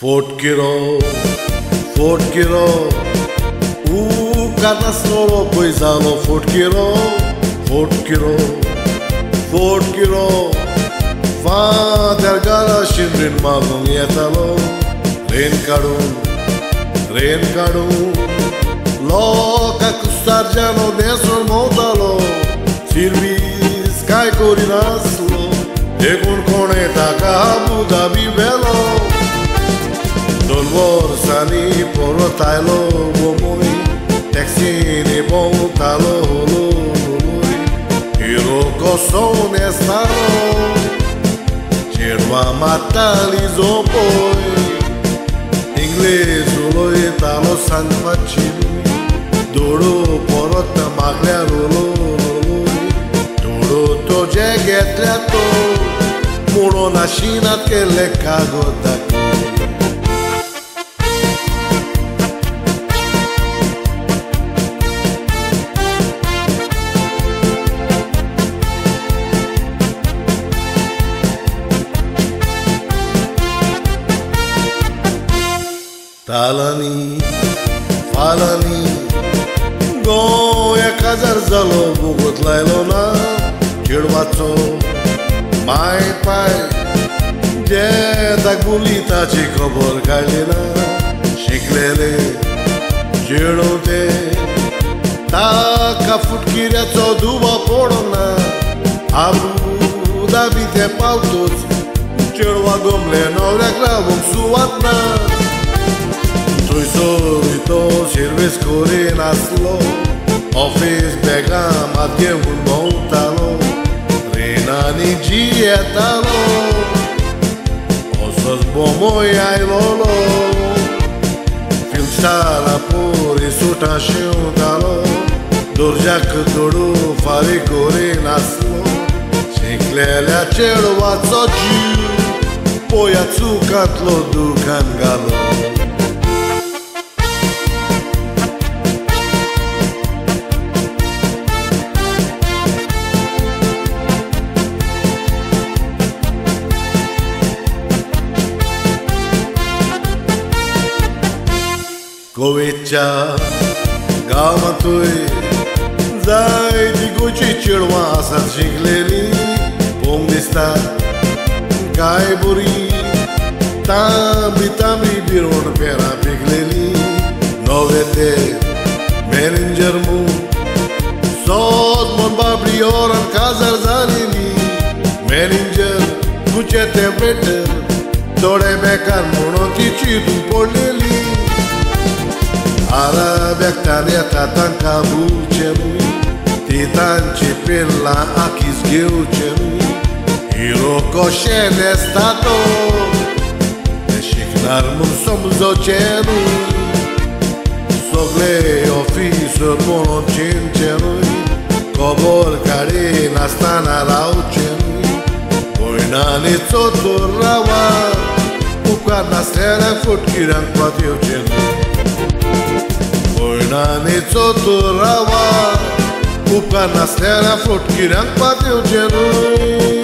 Fotkiro, cada snoro poisalo fotkiro, Father gara shindrin magun yetalo, rain kadu, loka kusarjano desor montalo, service kai korinaslo, dekun kone taka Abu Dhabi belo. Dolvor sani poro tailo bomoi, taxi ni montalo holoi, hero koson estalo, cerva matali zopoi, inglês oloi talo san machinu, doro poro tamaglia roloi, doro to jegetleto, muro na China que le cago da. Falani, goia kazar zalo bugut lailona, kirvatso, mai pai, je dagulita chikobor kalina, shiklele, jirote, taka futkiria duba porona, Abu Dhabi te pautos, jirwa gomle no reklavum suatna. Solito sirves corinaslo, office begam adgevun montalo, renani dietalo, osos bomoi ai lolo, filmstala puri sutashiundalo, dorjak doru fari corinaslo, ciclele acelo atsoci, poi atsukatlo dukan galo. Govecha, gamatui, zai di goci cerwa sa chigleli, pomdista, kaiburi, tambi biron pera pigleli, novete, manager mu, sod mon babri oran kazar zalini, manager, kuchete better, dore bekar monoti chidu poleli. Arabiak taneta tanka buchenui, titanci pela akis geuchenui, iroko shene stato,eshiknar mursom zocenui, sogle officer monon cinchenui, kobor kare nastana lauchenui, boinani tsoturrawa, ukar nastere futkiran patiuchenui. Nani tsoturrawa, upa na stera flotkiran pateu genui.